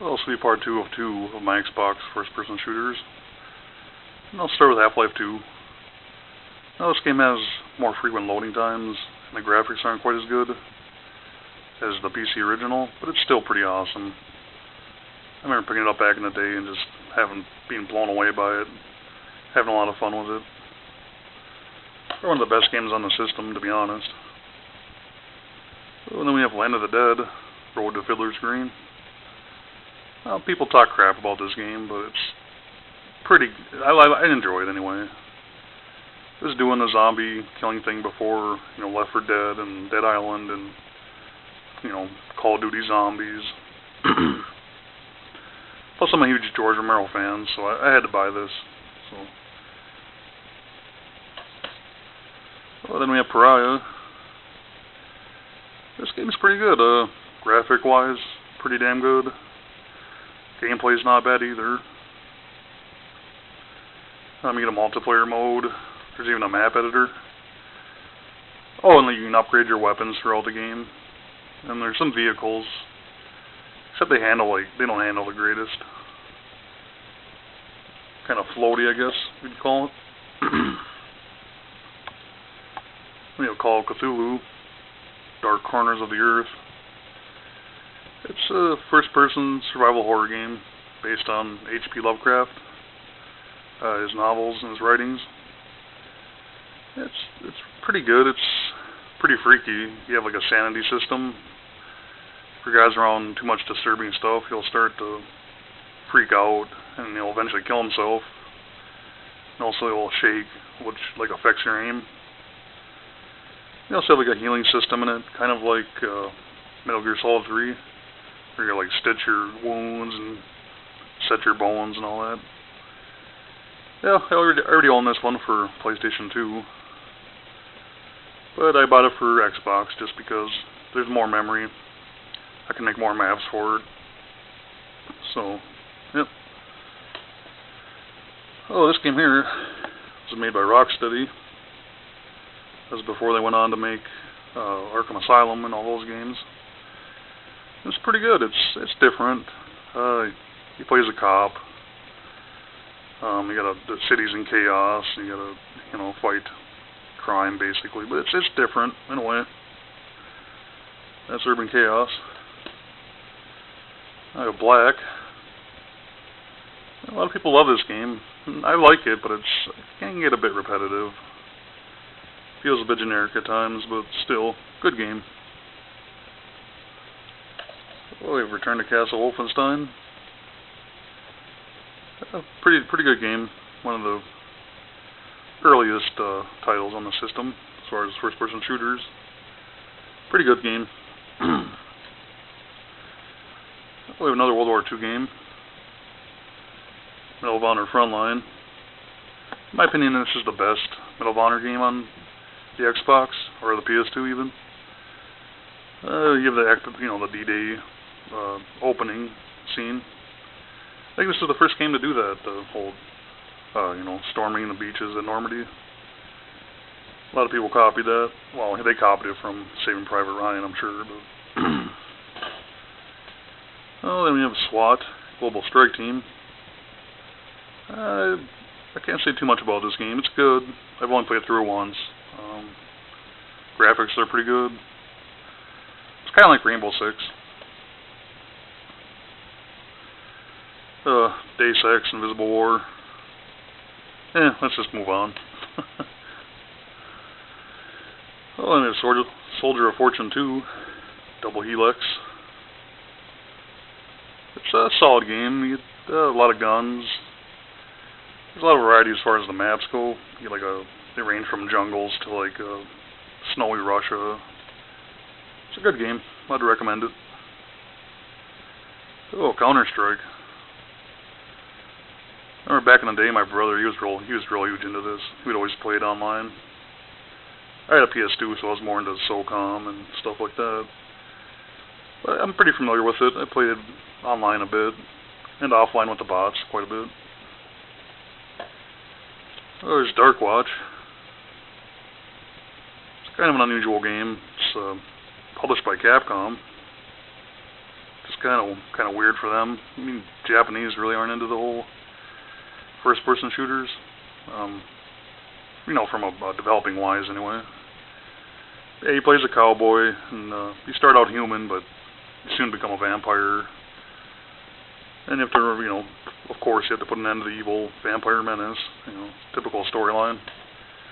Well, this will be part 2 of 2 of my Xbox first-person shooters. And I'll start with Half-Life 2. Now, this game has more frequent loading times, and the graphics aren't quite as good as the PC original, but it's still pretty awesome. I remember picking it up back in the day and just being blown away by it, having a lot of fun with it. They're one of the best games on the system, to be honest. And then we have Land of the Dead, Road to Fiddler's Green. Well, people talk crap about this game, but it's pretty... I enjoy it anyway. It was doing the zombie killing thing before, Left 4 Dead and Dead Island and, Call of Duty Zombies. Plus, I'm a huge George Romero fan, so I had to buy this. Well, then we have Pariah. This game is pretty good. Graphic-wise, pretty damn good. Gameplay's not bad either. You get a multiplayer mode. There's even a map editor. Oh, and you can upgrade your weapons throughout the game. And there's some vehicles. Except they don't handle the greatest. Kind of floaty, I guess you'd call it. We have Call of Cthulhu, Dark Corners of the Earth. It's a first-person survival horror game based on H.P. Lovecraft, his novels and his writings. It's pretty good. It's pretty freaky. You have like a sanity system. If your guy's around too much disturbing stuff, he'll start to freak out, and he'll eventually kill himself. And also he'll shake, which affects your aim. You also have a healing system in it, kind of like Metal Gear Solid 3, where you stitch your wounds and set your bones and all that. Yeah, I already own this one for PlayStation 2, but I bought it for Xbox just because there's more memory. I can make more maps for it. So, yep. Oh, this game here was made by Rocksteady. That was before they went on to make Arkham Asylum and all those games. It's pretty good. It's different. He plays a cop. The city's in chaos. You gotta, fight crime basically. But it's different in a way. That's Urban Chaos. I have Black. A lot of people love this game. I like it, but it can get a bit repetitive. Feels a bit generic at times, but still, good game. Oh, we've returned to Castle Wolfenstein. Pretty good game. One of the earliest titles on the system as far as first-person shooters. Pretty good game. We have another World War II game. Medal of Honor Frontline. In my opinion, this is the best Medal of Honor game on the Xbox, or the PS2 even. You have the D-Day opening scene. I think this is the first game to do that, the whole, storming the beaches at Normandy. A lot of people copied that. Well, they copied it from Saving Private Ryan, I'm sure, but... Oh, then we have SWAT, Global Strike Team. I can't say too much about this game. It's good. I've only played through it once. Graphics are pretty good. It's kind of like Rainbow Six. Deus Ex, Invisible War. Let's just move on. Oh, and there's Soldier of Fortune 2, Double Helix. It's a solid game. You get a lot of guns. There's a lot of variety as far as the maps go. You get they range from jungles to snowy Russia. It's a good game. I'd recommend it. Oh, Counter-Strike. I remember back in the day, my brother, he was real huge into this. We'd always play it online. I had a PS2, so I was more into SOCOM and stuff like that. But I'm pretty familiar with it. I played it online a bit, and offline with the bots quite a bit. Oh, there's Dark Watch. It's kind of an unusual game. It's published by Capcom. just kind of weird for them. I mean, Japanese really aren't into the whole first-person shooters. You know, from a developing wise anyway. Yeah, he plays a cowboy, and you start out human, but you soon become a vampire. And you have to, you know, of course, you have to put an end to the evil vampire menace. You know, typical storyline.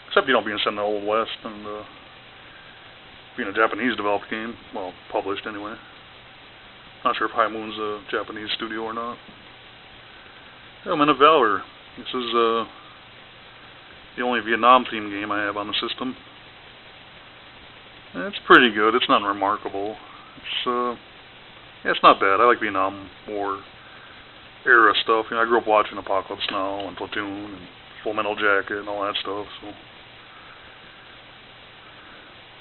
Except, you know, being set in the Old West and being a Japanese developed game. Well, published anyway. Not sure if High Moon's a Japanese studio or not. Yeah, Men of Valor. This is the only Vietnam-themed game I have on the system. And it's pretty good. It's nothing remarkable. It's yeah, it's not bad. I like Vietnam War era stuff. You know, I grew up watching Apocalypse Now and Platoon and Full Metal Jacket and all that stuff.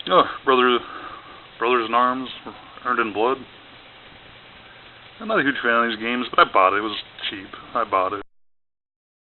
So, Brothers in Arms, Earned in Blood. I'm not a huge fan of these games, but I bought it. It was cheap. I bought it.